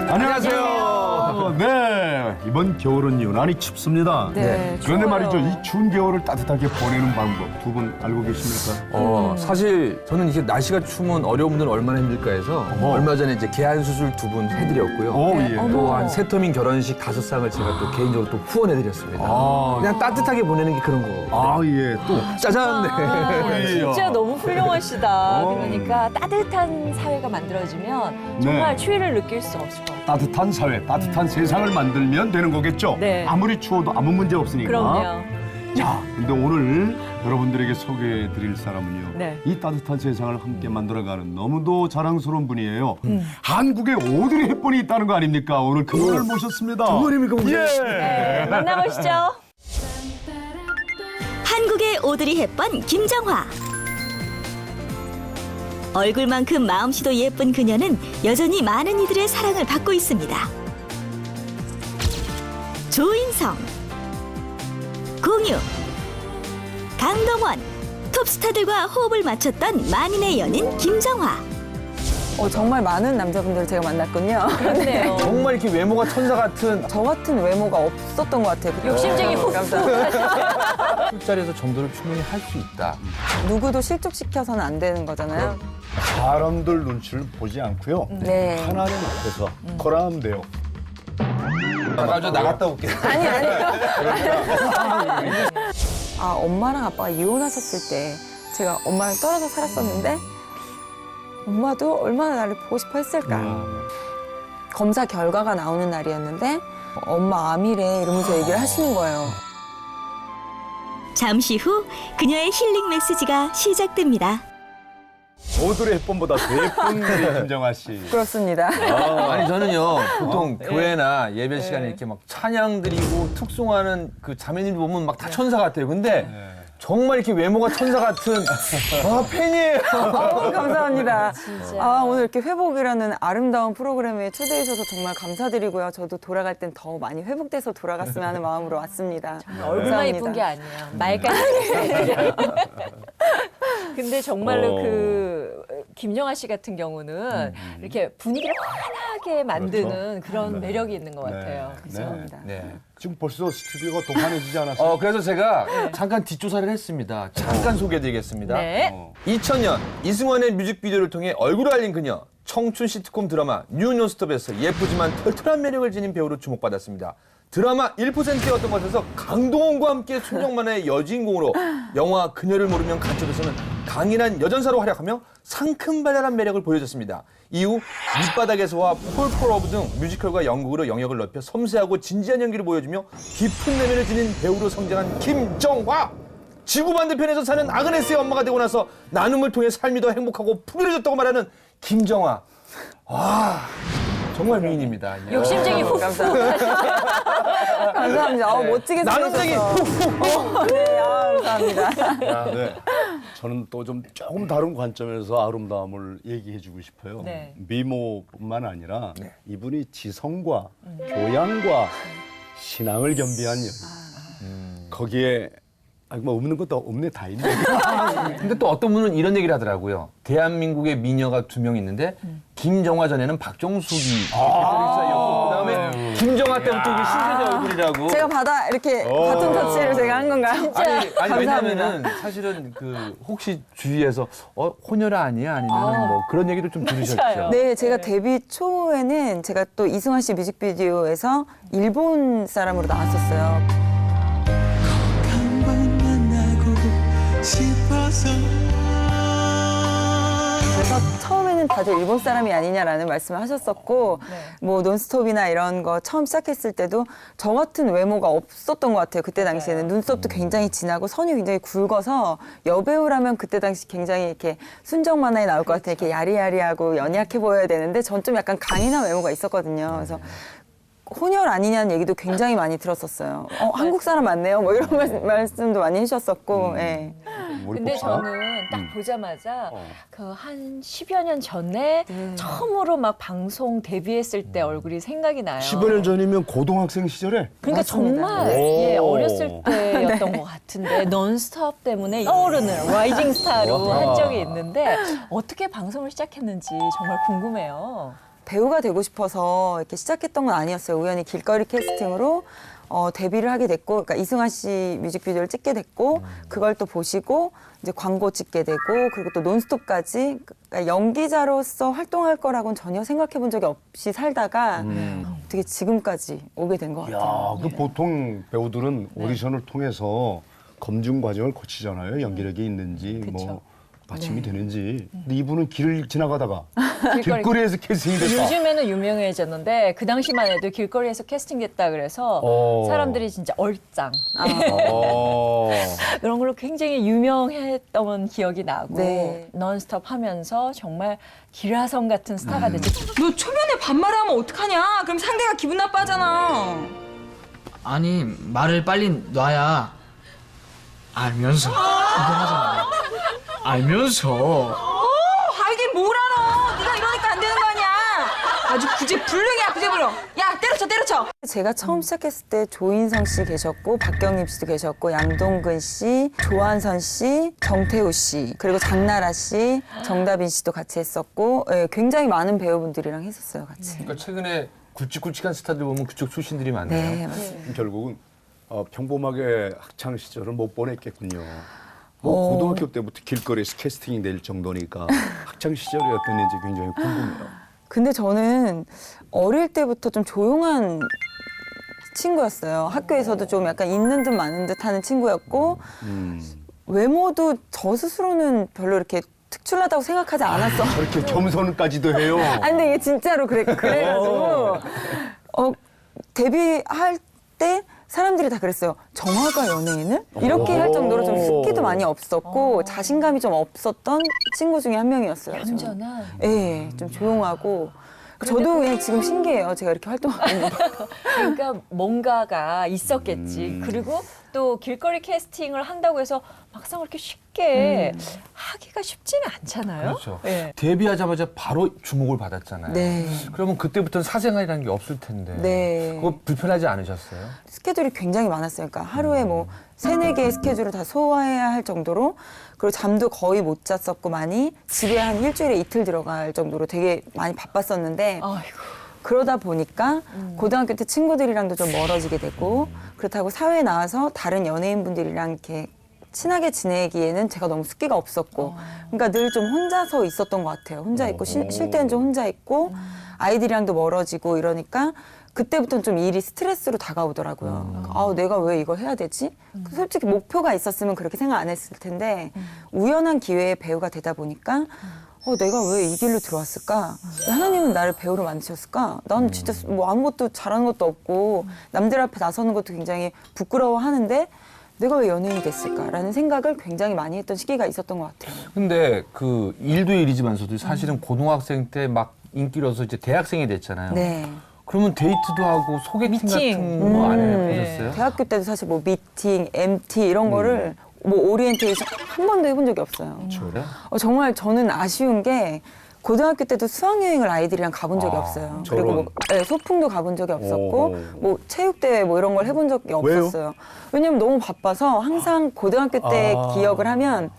안녕하세요. 네, 이번 겨울은 유난히 춥습니다. 네, 그런데 추워요. 말이죠, 이 추운 겨울을 따뜻하게 보내는 방법 두 분 알고 계십니까? 사실 저는 이게 날씨가 추우면 어려운 분들은 얼마나 힘들까 해서 얼마 전에 이제 개안 수술 2분 해드렸고요. 오, 예. 또 한 세터민 결혼식 5쌍을 제가 또 개인적으로 또 후원해드렸습니다. 그냥 따뜻하게 보내는 게 그런 거. 아, 예, 또. 짜잔! 네. 진짜 너무 훌륭하시다. 그러니까 따뜻한 사회가 만들어지면 정말 추위를 느낄 수 없을 것 같아요. 따뜻한 사회, 따뜻한 세상을 만들면 되는 거겠죠? 네. 아무리 추워도 아무 문제 없으니까. 그럼요. 자, 근데 오늘 여러분들에게 소개해드릴 사람은요. 네. 이 따뜻한 세상을 함께 만들어가는 너무도 자랑스러운 분이에요. 한국에 오드리 헵번이 있다는 거 아닙니까? 오늘 그분을 모셨습니다. 정말입니까? 예. 네, 만나보시죠. 한국의 오드리 헵번 김정화. 얼굴만큼 마음씨도 예쁜 그녀는 여전히 많은 이들의 사랑을 받고 있습니다. 조인성, 공유, 강동원, 톱스타들과 호흡을 맞췄던 만인의 연인 김정화. 정말 많은 남자분들을 제가 만났군요. 그렇네요. 정말 이렇게 외모가 천사 같은 저 같은 외모가 없었던 것 같아요. 욕심쟁이 후. 감사합니다. 술자리에서 정도를 충분히 할 수 있다. 누구도 실족시켜서는 안 되는 거잖아요. 사람들 눈치를 보지 않고요. 네. 하나님 앞에서 거라하면 돼요. 저 나갔다 올게요. 엄마랑 아빠가 이혼하셨을 때 제가 엄마랑 떨어져 살았었는데 엄마도 얼마나 나를 보고 싶어 했을까. 검사 결과가 나오는 날이었는데 엄마 암이래 이러면서 얘기를 하시는 거예요. 잠시 후 그녀의 힐링 메시지가 시작됩니다. 오드리 헵번보다 더 예쁜 우리 김정아 씨. 그렇습니다. 아니 저는요 보통 교회나 예배 시간에 이렇게 막 찬양 드리고 특송하는 그 자매님 보면 막 다 천사 같아요. 근데 정말 이렇게 외모가 천사 같은 팬이에요. 감사합니다. 진짜. 오늘 이렇게 회복이라는 아름다운 프로그램에 초대해 주셔서 정말 감사드리고요. 저도 돌아갈 땐 더 많이 회복돼서 돌아갔으면 하는 마음으로 왔습니다. 얼굴만 예쁜 게 아니에요. 말까지. 근데 정말로 그 김정아 씨 같은 경우는 이렇게 분위기를 환하게 만드는 그런 매력이 있는 것 같아요. 감사합니다. 네. 지금 벌써 스튜디오가 더 환해지지 않았어요? 그래서 제가 잠깐 뒷조사를 했습니다. 잠깐 소개해드리겠습니다. 네. 2000년 이승환의 뮤직비디오를 통해 얼굴을 알린 그녀, 청춘 시트콤 드라마 뉴 논스톱에서 예쁘지만 털털한 매력을 지닌 배우로 주목받았습니다. 드라마 1%였던 것에서 강동원과 함께 순정만화의 여주인공으로 영화 그녀를 모르면 간첩에서는 강인한 여전사로 활약하며 상큼발랄한 매력을 보여줬습니다. 이후 밑바닥에서와 폴폴러브 등 뮤지컬과 연극으로 영역을 넓혀 섬세하고 진지한 연기를 보여주며 깊은 내면을 지닌 배우로 성장한 김정화! 지구 반대편에서 사는 아그네스의 엄마가 되고 나서 나눔을 통해 삶이 더 행복하고 풍요해졌다고 말하는 김정화. 정말 미인입니다. 욕심쟁이 후. 감사합니다. 멋지게 나눔쟁이 생기셔서. 네, 감사합니다. 네. 저는 또 조금 다른 관점에서 아름다움을 얘기해주고 싶어요. 네. 미모뿐만 아니라 이분이 지성과 교양과 신앙을 겸비한 여인. 거기에 뭐 없는 것도 없네 다 있네. 근데 또 어떤 분은 이런 얘기를 하더라고요. 대한민국의 미녀가 2명 있는데 김정화 전에는 박정숙이 그다음에 김정화 때부터 이게 신세대 얼굴이라고. 제가 이렇게 바톤 터치를 제가 한 건가요? 아니 감사합니다. 왜냐면은 사실은 그 혹시 주위에서 혼혈아 아니야 아니면 뭐 그런 얘기도 좀 들으셨죠. 맞아요. 네, 제가 데뷔 초에는 제가 또 이승환 씨 뮤직비디오에서 일본 사람으로 나왔었어요. 그래서 처음에는 다들 일본 사람이 아니냐라는 말씀을 하셨었고 뭐 논스톱이나 이런 거 처음 시작했을 때도 저 같은 외모가 없었던 것 같아요. 그때 당시에는 눈썹도 굉장히 진하고 선이 굉장히 굵어서 여배우라면 그때 당시 굉장히 이렇게 순정 만화에 나올 것 같은 이렇게 야리야리하고 연약해 보여야 되는데 전 좀 약간 강인한 외모가 있었거든요. 그래서 혼혈 아니냐는 얘기도 굉장히 많이 들었었어요. 한국 사람 맞네요. 뭐 이런 말씀도 많이 해주셨었고. 예. 근데 저는 딱 보자마자 그 한 10여 년 전에 처음으로 막 방송 데뷔했을 때 얼굴이 생각이 나요. 10여 년 전이면 고등학생 시절에? 그러니까 맞습니다. 정말 예, 어렸을 때였던 것 같은데 넌스톱 때문에 떠오르는 라이징 스타로 와. 한 적이 있는데 어떻게 방송을 시작했는지 정말 궁금해요. 배우가 되고 싶어서 이렇게 시작했던 건 아니었어요. 우연히 길거리 캐스팅으로 데뷔를 하게 됐고, 그러니까 이승환 씨 뮤직비디오를 찍게 됐고, 그걸 또 보시고 이제 광고 찍게 되고, 그리고 또 논스톱까지 그러니까 연기자로서 활동할 거라고는 전혀 생각해 본 적이 없이 살다가 어떻게 지금까지 오게 된 것 같아요. 야, 그 보통 배우들은 오디션을 통해서 검증 과정을 거치잖아요. 연기력이 있는지, 뭐 받침이 되는지. 근데 이분은 길을 지나가다가 길거리에서 캐스팅이 됐다. 요즘에는 유명해졌는데 그 당시만 해도 길거리에서 캐스팅됐다 그래서 사람들이 진짜 얼짱 그런 걸로 굉장히 유명했던 기억이 나고 네. 넌스톱 하면서 정말 기라성 같은 스타가 됐죠. 너 초면에 반말하면 어떡하냐? 그럼 상대가 기분 나빠하잖아. 아니 말을 빨리 놔야 알면서 인정하잖아. 알면서 알긴 뭘 알아. 네가 이러니까 안 되는 거 아니야. 아주 구제불능이야, 구제불능. 야, 때려쳐, 때려쳐. 제가 처음 시작했을 때 조인성 씨 계셨고, 박경림 씨도 계셨고, 양동근 씨, 조한선 씨, 정태우 씨, 그리고 장나라 씨, 정다빈 씨도 같이 했었고, 예, 굉장히 많은 배우분들이랑 했었어요, 같이. 그러니까 최근에 굵직굵직한 스타들 보면 그쪽 출신들이 많네요. 네, 맞습니다. 결국은 평범하게 학창 시절을 못 보냈겠군요. 뭐 고등학교 때부터 길거리에서 캐스팅이 될 정도니까 학창 시절이 어땠는지 굉장히 궁금해요. 근데 저는 어릴 때부터 좀 조용한 친구였어요. 학교에서도 좀 약간 있는 듯 마는 듯 하는 친구였고, 외모도 저 스스로는 별로 이렇게 특출나다고 생각하지 않았어. 저렇게 겸손까지도 해요. 아, 근데 이게 진짜로 그래가지고, 데뷔할 때 사람들이 다 그랬어요. 정화가 연예인을? 이렇게 할 정도로 좀 습기도 많이 없었고, 자신감이 좀 없었던 친구 중에 한 명이었어요. 저는. 얌전한. 네, 좀 조용하고. 저도 그냥 지금 신기해요. 제가 이렇게 활동하고 있는 거. 그러니까 뭔가가 있었겠지. 그리고 또 길거리 캐스팅을 한다고 해서 막상 그렇게 쉽게 하기가 쉽지는 않잖아요. 그렇죠. 예. 데뷔하자마자 바로 주목을 받았잖아요. 네. 그러면 그때부터는 사생활이라는 게 없을 텐데. 네. 그거 불편하지 않으셨어요? 스케줄이 굉장히 많았어요. 그러니까 하루에 뭐 3-4개의 스케줄을 다 소화해야 할 정도로, 그리고 잠도 거의 못 잤었고 많이, 집에 한 일주일에 이틀 들어갈 정도로 되게 많이 바빴었는데, 아이고. 그러다 보니까 고등학교 때 친구들이랑도 좀 멀어지게 되고, 그렇다고 사회에 나와서 다른 연예인분들이랑 이렇게 친하게 지내기에는 제가 너무 습기가 없었고, 그러니까 늘 좀 혼자서 있었던 것 같아요. 혼자 있고 쉴 때는 좀 혼자 있고, 아이들이랑도 멀어지고 이러니까 그때부터는 좀 일이 스트레스로 다가오더라고요. 아, 내가 왜 이걸 해야 되지? 솔직히 목표가 있었으면 그렇게 생각 안 했을 텐데, 우연한 기회에 배우가 되다 보니까 내가 왜 이 길로 들어왔을까? 왜 하나님은 나를 배우로 만드셨을까? 난 진짜 뭐 아무것도 잘하는 것도 없고, 남들 앞에 나서는 것도 굉장히 부끄러워하는데, 내가 왜 연예인이 됐을까라는 생각을 굉장히 많이 했던 시기가 있었던 것 같아요. 근데 그 일도 일이지만서도 사실은 고등학생 때 막 인기로서 이제 대학생이 됐잖아요. 네. 그러면 데이트도 하고 소개팅 미팅. 같은 거 안 해보셨어요? 대학교 때도 사실 뭐 미팅, MT 이런 거를 뭐 오리엔테이션 한 번도 해본 적이 없어요. 그래? 정말 저는 아쉬운 게, 고등학교 때도 수학여행을 아이들이랑 가본 적이 없어요. 그리고 저런. 뭐 소풍도 가본 적이 없었고, 오. 뭐 체육대회 뭐 이런 걸 해본 적이 없었어요. 왜냐면 너무 바빠서 항상 고등학교 때 기억을 하면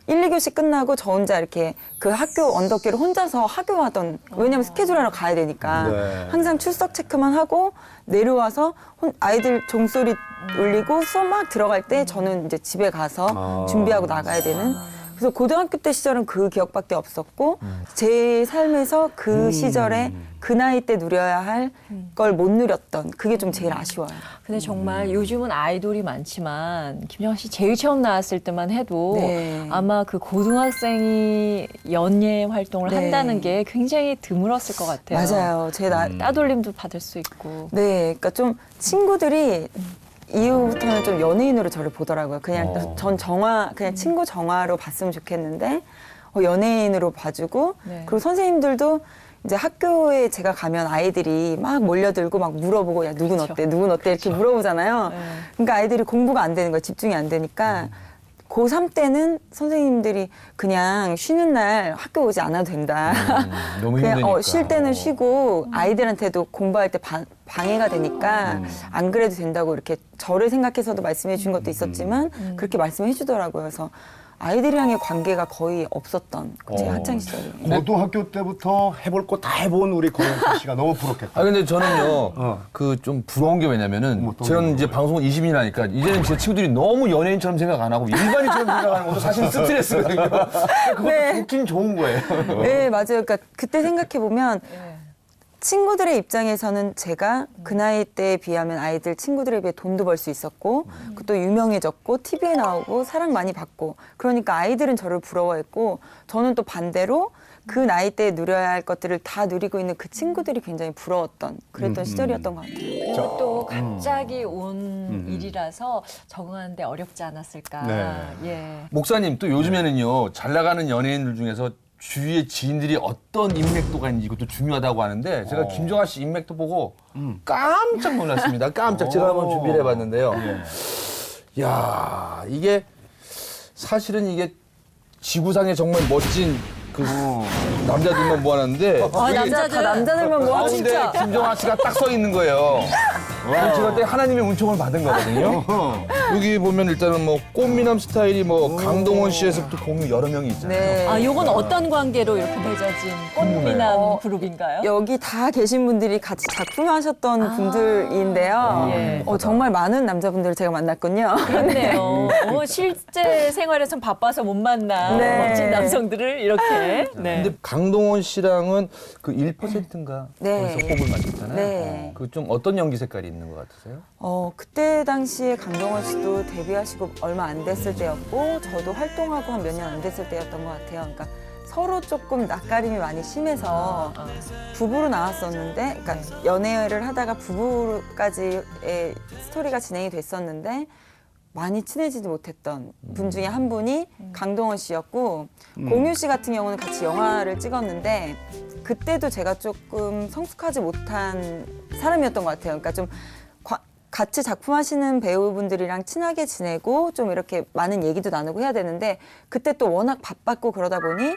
1, 2교시 끝나고 저 혼자 이렇게 그 학교 언덕길을 혼자서 하교하던, 왜냐면 스케줄 하러 가야 되니까 네. 항상 출석 체크만 하고 내려와서 아이들 종소리 울리고 수업 막 들어갈 때 저는 이제 집에 가서 준비하고 나가야 되는. 그래서 고등학교 때 시절은 그 기억밖에 없었고, 제 삶에서 그 시절에 그 나이 때 누려야 할 걸 못 누렸던, 그게 좀 제일 아쉬워요. 근데 정말 요즘은 아이돌이 많지만 김정아 씨 제일 처음 나왔을 때만 해도 네. 아마 그 고등학생이 연예 활동을 네. 한다는 게 굉장히 드물었을 것 같아요. 맞아요. 제 따돌림도 받을 수 있고. 네, 그러니까 좀 친구들이 이후부터는 좀 연예인으로 저를 보더라고요. 그냥 전 그냥 친구 정화로 봤으면 좋겠는데, 연예인으로 봐주고, 네. 그리고 선생님들도 이제 학교에 제가 가면 아이들이 막 몰려들고 막 물어보고 야 누군 어때 누군 어때 이렇게 물어보잖아요. 그러니까 아이들이 공부가 안 되는 거예요. 집중이 안 되니까 고3 때는 선생님들이 그냥 쉬는 날 학교 오지 않아도 된다. 너무 그냥 힘드니까. 쉴 때는 쉬고 아이들한테도 공부할 때 방해가 되니까 안 그래도 된다고 이렇게 저를 생각해서도 말씀해 준 것도 있었지만 그렇게 말씀해 주더라고요. 그래서 아이들이랑의 관계가 거의 없었던 제 학창 시절이에요. 고등학교 때부터 해볼 거 다 해본 우리 권영철 씨가 너무 부럽겠다. 아 근데 저는요 그 좀 부러운 게 왜냐면은 어떤 저는 이제 거예요? 방송을 20년 하니까 이제는 제 친구들이 너무 연예인처럼 생각 안 하고 일반인처럼 생각하는 것도 사실 스트레스거든요. 그것도 네. 좋긴 좋은 거예요. 네, 맞아요. 그러니까 그때 생각해 보면 친구들의 입장에서는 제가 그 나이 때에 비하면 아이들 친구들에 비해 돈도 벌 수 있었고 또 유명해졌고 TV에 나오고 사랑 많이 받고 그러니까 아이들은 저를 부러워했고 저는 또 반대로 그 나이 때에 누려야 할 것들을 다 누리고 있는 그 친구들이 굉장히 부러웠던 그랬던 시절이었던 것 같아요. 그리고 또 갑자기 온 일이라서 적응하는데 어렵지 않았을까. 네. 예. 목사님 또 요즘에는요 잘 나가는 연예인들 중에서 주위의 지인들이 어떤 인맥도가 있는지 이것도 중요하다고 하는데 제가 김정아 씨 인맥도 보고 깜짝 놀랐습니다. 깜짝 제가 한번 준비를 해봤는데요. 야 이게 사실은 이게 지구상에 정말 멋진 그 남자들만 모아놨는데 다 남자들만 뭐 가운데 김정아 씨가 딱 서 있는 거예요. 제가 그때 하나님의 은총을 받은 거거든요. 여기 보면 일단은 뭐 꽃미남 스타일이 뭐 강동원 씨에서부터 공유 여러 명이 있잖아요. 네. 아, 요건 어떤 관계로 이렇게 맺어진 꽃미남 그룹인가요? 여기 다 계신 분들이 같이 작품하셨던 분들인데요. 예. 정말 많은 남자분들을 제가 만났군요. 그렇네요. 실제 생활에선 바빠서 못 만나 네. 멋진 남성들을 이렇게. 네. 근데 강동원 씨랑은 그 1%인가 네. 거기서 호흡을 맞췄잖아요. 네. 그 좀 어떤 연기 색깔이 있는 것 같으세요? 그때 당시에 강동원 씨도 데뷔하시고 얼마 안 됐을 때였고 저도 활동하고 한 몇 년 안 됐을 때였던 것 같아요. 그러니까 서로 조금 낯가림이 많이 심해서 부부로 나왔었는데 그러니까 연애를 하다가 부부까지의 스토리가 진행이 됐었는데 많이 친해지지 못했던 분 중에 한 분이 강동원 씨였고 공유 씨 같은 경우는 같이 영화를 찍었는데 그때도 제가 조금 성숙하지 못한 사람이었던 것 같아요. 그러니까 좀 같이 작품하시는 배우분들이랑 친하게 지내고 좀 이렇게 많은 얘기도 나누고 해야 되는데 그때 또 워낙 바빴고 그러다 보니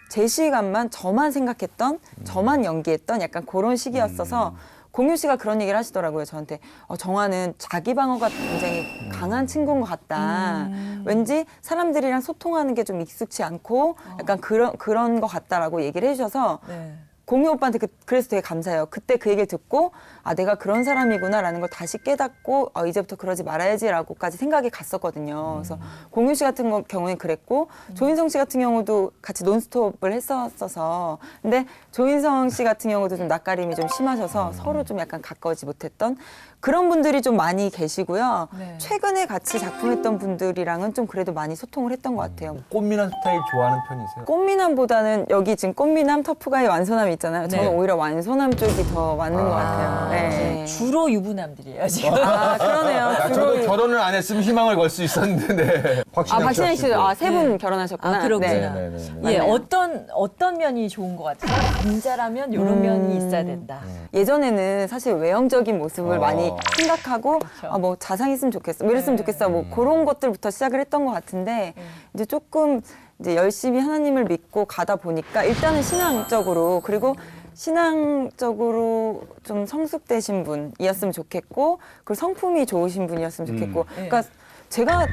제 시간만 저만 생각했던 저만 연기했던 약간 그런 시기였어서 공유 씨가 그런 얘기를 하시더라고요. 저한테 정화는 자기 방어가 굉장히 강한 친구인 것 같다. 왠지 사람들이랑 소통하는 게 좀 익숙치 않고 약간 그런 것 같다라고 얘기를 해주셔서 네. 공유 오빠한테 그래서 되게 감사해요. 그때 그 얘기를 듣고 내가 그런 사람이구나라는 걸 다시 깨닫고 이제부터 그러지 말아야지라고까지 생각이 갔었거든요. 그래서 공유 씨 같은 경우엔 그랬고 조인성 씨 같은 경우도 같이 논스톱을 했었어서 근데 조인성 씨 같은 경우도 좀 낯가림이 좀 심하셔서 서로 좀 약간 가까워지지 못했던 그런 분들이 좀 많이 계시고요. 네. 최근에 같이 작품했던 분들이랑은 좀 그래도 많이 소통을 했던 것 같아요. 꽃미남 스타일 좋아하는 편이세요? 꽃미남보다는 여기 지금 꽃미남 터프가이 완소남이 있잖아요. 저는 네. 오히려 완소남 쪽이 더 맞는 것 같아요. 네. 주로 유부남들이에요, 지금. 그러네요. 저도 결혼을 안 했으면 희망을 걸 수 있었는데 네. 박신양 씨도 세 분 결혼하셨구나. 그렇구나. 네. 예, 맞네요. 어떤 면이 좋은 것 같아요? 남자라면 이런 면이 있어야 된다. 예전에는 사실 외형적인 모습을 많이 생각하고 뭐 자상했으면 좋겠어, 뭐 이랬으면 좋겠어, 뭐 그런 것들부터 시작을 했던 것 같은데 이제 조금 이제 열심히 하나님을 믿고 가다 보니까 일단은 신앙적으로 그리고 신앙적으로 좀 성숙되신 분이었으면 좋겠고 그리고 성품이 좋으신 분이었으면 좋겠고 그러니까 제가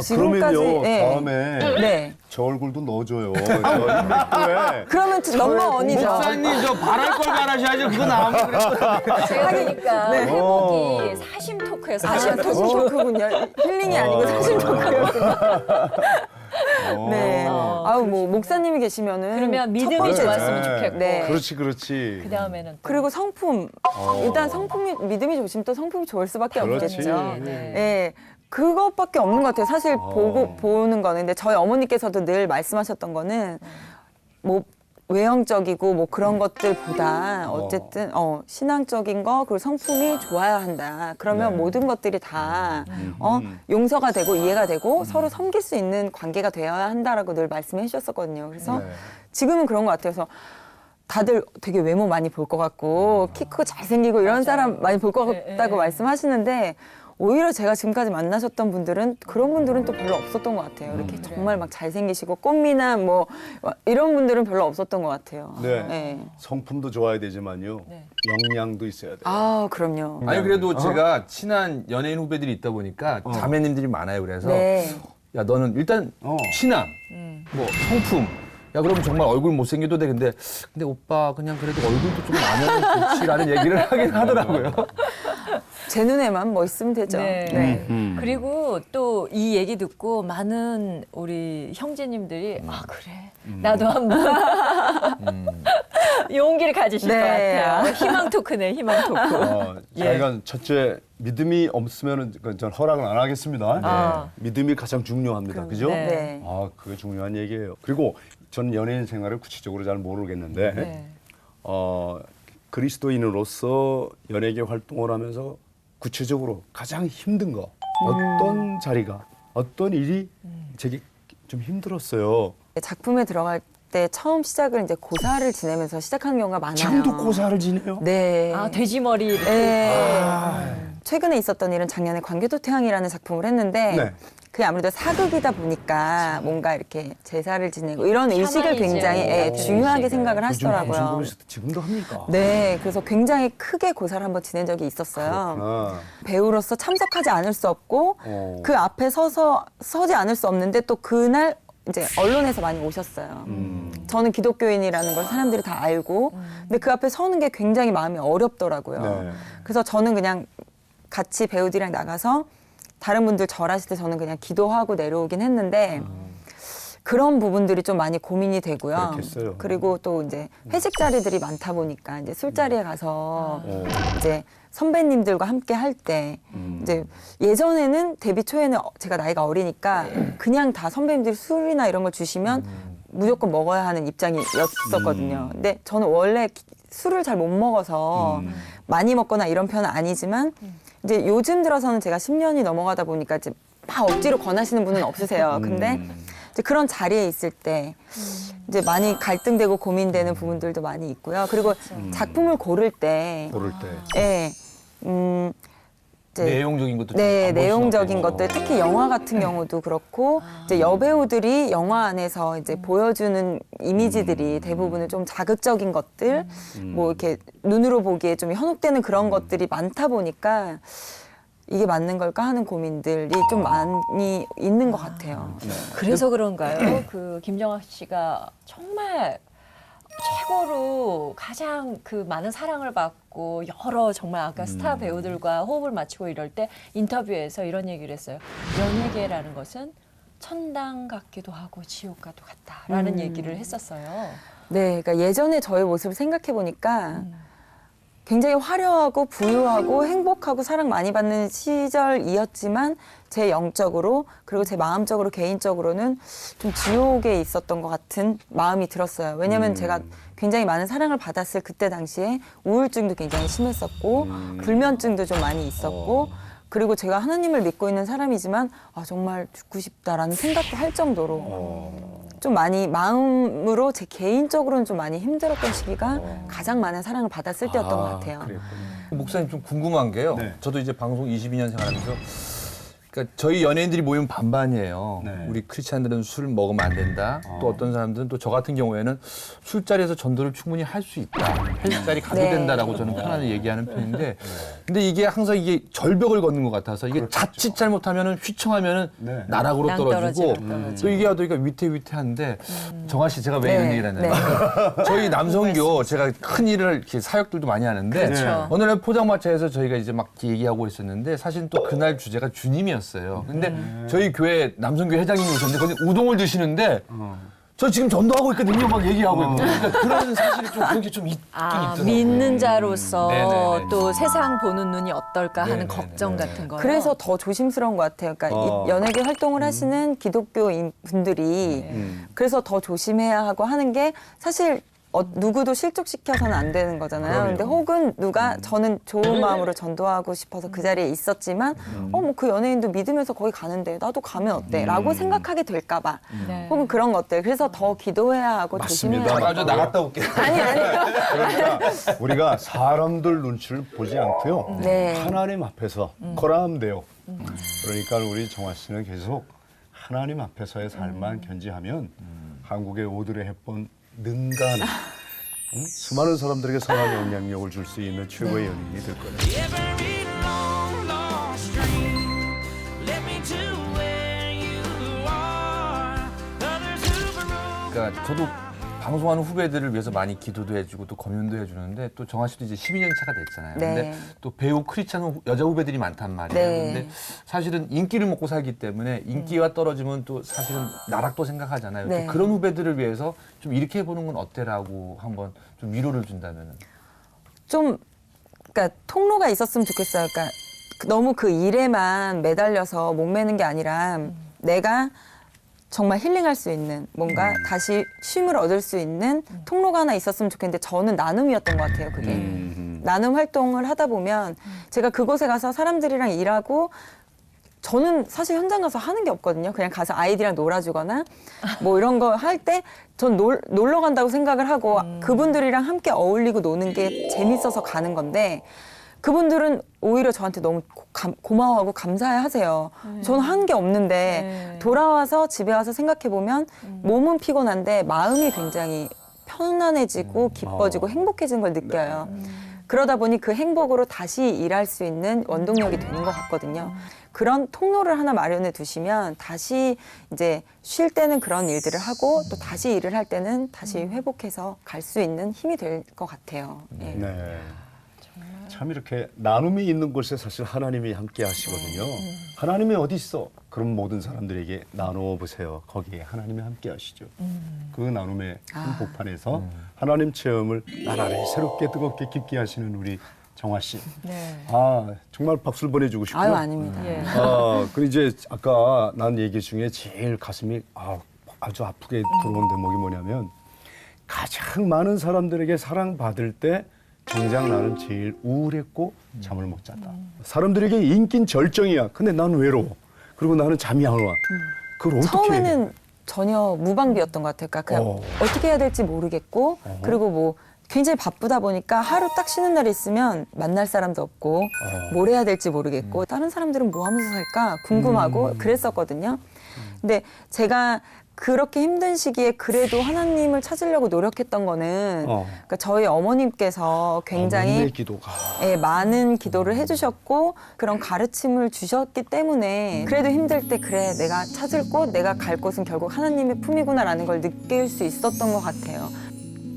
지금까지 그러면요 네. 다음에 네. 저 얼굴도 넣어줘요. 저 인맥도에. 그러면 넘버 원이죠. 목사님 저 바랄 걸 바라셔야죠. 그거 나오면 그랬어요. 제가 보니까 회복이 사심 토크에서 사심 토크군요. 힐링이 아니고 사심 토크였군요. 네. 뭐 목사님이 계시면은 그러면 첫 믿음이 번째죠. 좋았으면 좋겠고. 네. 그렇지. 그 다음에는 또. 그리고 성품. 일단 성품이 믿음이 좋으시면 또 성품이 좋을 수밖에 그렇지. 없겠죠. 네. 네. 그것밖에 없는 것 같아요. 사실 보는 거는. 근데 저희 어머니께서도 늘 말씀하셨던 거는 뭐 외형적이고 뭐 그런 것들보다 어쨌든 신앙적인 거 그리고 성품이 좋아야 한다. 그러면 모든 것들이 다 용서가 되고 이해가 되고 서로 섬길 수 있는 관계가 되어야 한다라고 늘 말씀해 주셨었거든요. 그래서 지금은 그런 것 같아요. 그래서 다들 되게 외모 많이 볼 것 같고 키 크고 잘생기고 이런 사람 많이 볼 것 같다고 말씀하시는데 오히려 제가 지금까지 만나셨던 분들은 그런 분들은 또 별로 없었던 것 같아요. 이렇게 정말 막 잘생기시고 꽃미남 뭐 이런 분들은 별로 없었던 것 같아요. 네. 네. 성품도 좋아야 되지만요. 영양도 있어야 돼요. 아 그럼요. 아니 그래도 제가 친한 연예인 후배들이 있다 보니까 자매님들이 많아요. 그래서 네. 야 너는 일단 신앙, 뭐 성품. 야 그럼 정말 얼굴 못생겨도 돼. 근데 오빠 그냥 그래도 얼굴도 좀 나면 좋지라는 얘기를 하긴 하더라고요. 제 눈에만 멋있으면 되죠. 네. 그리고 또 이 얘기 듣고 많은 우리 형제님들이 아 그래 나도 한번 용기를 가지실 네. 것 같아요. 희망 토크네 희망 토크. 자기가 첫째 믿음이 없으면은 전 허락을 안 하겠습니다. 믿음이 가장 중요합니다. 그죠? 네. 아, 그게 중요한 얘기예요. 그리고 전 연예인 생활을 구체적으로 잘 모르겠는데 네. 그리스도인으로서 연예계 활동을 하면서 구체적으로 가장 힘든 거 어떤 자리가 어떤 일이 제게 좀 힘들었어요. 작품에 들어갈 때 처음 시작을 이제 고사를 지내면서 시작하는 경우가 많아요. 지금도 고사를 지내요? 네. 아 돼지머리 이렇게. 네. 최근에 있었던 일은 작년에 광교도 태양이라는 작품을 했는데 네. 그게 아무래도 사극이다 보니까 뭔가 이렇게 제사를 지내고 이런 의식을 샤머니즘 굉장히 같은 중요하게 의식을. 생각을 하시더라고요. 중국에서 지금도 합니까? 네, 그래서 굉장히 크게 고사를 한번 지낸 적이 있었어요. 아, 배우로서 참석하지 않을 수 없고 어. 그 앞에 서지 않을 수 없는데 또 그날 이제 언론에서 많이 오셨어요. 저는 기독교인이라는 걸 사람들이 다 알고 근데 그 앞에 서는 게 굉장히 마음이 어렵더라고요. 네. 그래서 저는 그냥 같이 배우들이랑 나가서 다른 분들 절하실 때 저는 그냥 기도하고 내려오긴 했는데 그런 부분들이 좀 많이 고민이 되고요. 그렇겠어요. 그리고 또 이제 회식 자리들이 많다 보니까 이제 술자리에 가서 이제 선배님들과 함께 할 때 이제 예전에는 데뷔 초에는 제가 나이가 어리니까 그냥 다 선배님들이 술이나 이런 걸 주시면 무조건 먹어야 하는 입장이었었거든요. 근데 저는 원래 술을 잘 못 먹어서 많이 먹거나 이런 편은 아니지만 이제 요즘 들어서는 제가 10년이 넘어가다 보니까 이제 막 억지로 권하시는 분은 없으세요. 근데 이제 그런 자리에 있을 때 이제 많이 갈등되고 고민되는 부분들도 많이 있고요. 그리고 작품을 고를 때, 고를 때. 예, 이제 내용적인 것도 네, 좀안 내용적인 보일 수 것들, 특히 영화 같은 경우도 그렇고 이제 여배우들이 영화 안에서 이제 보여주는 이미지들이 대부분은 좀 자극적인 것들, 뭐 이렇게 눈으로 보기에 좀 현혹되는 그런 것들이 많다 보니까 이게 맞는 걸까 하는 고민들이 좀 많이 있는 것 같아요. 그래서 그런가요? 그 김정학 씨가 정말 최고로 가장 그 많은 사랑을 받고 여러 정말 아까 스타 배우들과 호흡을 맞추고 이럴 때 인터뷰에서 이런 얘기를 했어요. 연예계라는 것은 천당 같기도 하고 지옥 같기도 같다라는 얘기를 했었어요. 네, 그러니까 예전에 저의 모습을 생각해 보니까 굉장히 화려하고 부유하고 행복하고 사랑 많이 받는 시절이었지만 제 영적으로 그리고 제 마음적으로 개인적으로는 좀 지옥에 있었던 것 같은 마음이 들었어요. 왜냐하면 제가 굉장히 많은 사랑을 받았을 그때 당시에 우울증도 굉장히 심했었고 불면증도 좀 많이 있었고 그리고 제가 하나님을 믿고 있는 사람이지만 아, 정말 죽고 싶다라는 생각도 할 정도로 좀 많이 마음으로 제 개인적으로는 좀 많이 힘들었던 시기가 가장 많은 사랑을 받았을 때였던 것 같아요. 목사님 좀 궁금한 게요. 네. 저도 이제 방송 22년 생활하면서 그러니까 저희 연예인들이 모이면 반반이에요. 네. 우리 크리스찬들은 술 먹으면 안 된다. 또 어떤 사람들은 또 저 같은 경우에는 술자리에서 전도를 충분히 할 수 있다. 회식자리 가도 네. 된다라고 저는 편안히 얘기하는 편인데 근데 이게 항상 이게 절벽을 걷는 것 같아서 이게 자칫 잘못하면은 휘청하면은 네. 나락으로 떨어지고 떨어지고. 또 이게 하도 위태위태한데 정아 씨 제가 왜 이런 네. 얘기를 했냐면 저희 남성교 제가 큰 일을 이렇게 사역들도 많이 하는데 그렇죠. 어느 날 포장마차에서 저희가 이제 막 얘기하고 있었는데 사실 또 그날 주제가 주님이었어요. 근데 저희 교회 남성교 회장님이 오셨는데 거기 우동을 드시는데 저 지금 전도하고 있거든요. 막 얘기하고 있고. 그러니까 그런 사실이 좀 그런 게 좀 있긴 있더라고요. 믿는 자로서 네네네. 또 세상 보는 눈이 어떨까 하는 네네네. 걱정 같은 거. 그래서 더 조심스러운 것 같아요. 그러니까 이 연예계 활동을 하시는 기독교인 분들이 그래서 더 조심해야 하고 하는 게 사실 누구도 실족시켜서는 안 되는 거잖아요. 그럼요. 근데 혹은 누가 저는 좋은 마음으로 전도하고 싶어서 그 자리에 있었지만 뭐 그 연예인도 믿으면서 거기 가는데 나도 가면 어때? 라고 생각하게 될까 봐. 네. 혹은 그런 것들. 그래서 더 기도해야 하고 조심해야 맞습니다. 하고. 저 나갔다 올게. 그러니까 우리가 사람들 눈치를 보지 않고요. 네. 하나님 앞에서 거라면 돼요. 그러니까 우리 정화 씨는 계속 하나님 앞에서의 삶만 견지하면 한국의 오드레 헵번 능가하는 수많은 사람들에게 선한 영향력을 줄 수 있는 최고의 연인이 될 거예요. Every long lost dream led me to where you are. Others who 그러니까 저도 방송하는 후배들을 위해서 많이 기도도 해주고 또 검연도 해주는데 또 정아 씨도 이제 12년 차가 됐잖아요. 네. 근데 또 배우 크리스찬 여자 후배들이 많단 말이에요. 네. 근데 사실은 인기를 먹고 살기 때문에 인기가 떨어지면 또 사실은 나락도 생각하잖아요. 네. 또 그런 후배들을 위해서 좀 이렇게 해보는 건 어때라고 한번 좀 위로를 준다면은. 좀 그러니까 통로가 있었으면 좋겠어요. 그러니까 너무 그 일에만 매달려서 목매는 게 아니라 내가 정말 힐링할 수 있는 뭔가 다시 쉼을 얻을 수 있는 통로가 하나 있었으면 좋겠는데 저는 나눔이었던 것 같아요. 그게 나눔 활동을 하다 보면 제가 그곳에 가서 사람들이랑 일하고 저는 사실 현장 가서 하는 게 없거든요. 그냥 가서 아이들이랑 놀아주거나 뭐 이런 거 할 때 전 놀러 간다고 생각을 하고 그분들이랑 함께 어울리고 노는 게 재밌어서 가는 건데 그분들은 오히려 저한테 너무 고마워하고 감사해하세요. 저는 한 게 없는데 돌아와서 집에 와서 생각해보면 몸은 피곤한데 마음이 굉장히 편안해지고 기뻐지고 행복해진 걸 느껴요. 그러다 보니 그 행복으로 다시 일할 수 있는 원동력이 되는 것 같거든요. 그런 통로를 하나 마련해 두시면 다시 이제 쉴 때는 그런 일들을 하고 또 다시 일을 할 때는 다시 회복해서 갈 수 있는 힘이 될 것 같아요. 예. 네. 참 이렇게 나눔이 있는 곳에 사실 하나님이 함께 하시거든요. 하나님이 어디 있어? 그럼 모든 사람들에게 나누어 보세요. 거기에 하나님이 함께 하시죠. 그 나눔의 한복판에서 하나님 체험을 나날이 새롭게 뜨겁게 깊게 하시는 우리 정화 씨. 네. 아 정말 박수를 보내주고 싶고요. 아유 아닙니다. 예. 그 이제 아까 난 얘기 중에 제일 가슴이 아주 아프게 들어온 대목이 뭐냐면 가장 많은 사람들에게 사랑받을 때 정작 나는 제일 우울했고 잠을 못 잤다. 사람들에게 인기는 절정이야. 근데 나는 외로워. 그리고 나는 잠이 안 와. 그걸 어떻게 처음에는 해? 전혀 무방비였던 것 같아요. 그러니까 그냥 어떻게 해야 될지 모르겠고 그리고 뭐 굉장히 바쁘다 보니까 하루 딱 쉬는 날이 있으면 만날 사람도 없고 뭘 해야 될지 모르겠고 다른 사람들은 뭐 하면서 살까 궁금하고 그랬었거든요. 근데 제가 그렇게 힘든 시기에 그래도 하나님을 찾으려고 노력했던 거는 그러니까 저희 어머님께서 굉장히 어머니의 기도가 예, 많은 기도를 해주셨고 그런 가르침을 주셨기 때문에 그래도 힘들 때 그래 내가 찾을 곳 내가 갈 곳은 결국 하나님의 품이구나라는 걸 느낄 수 있었던 것 같아요.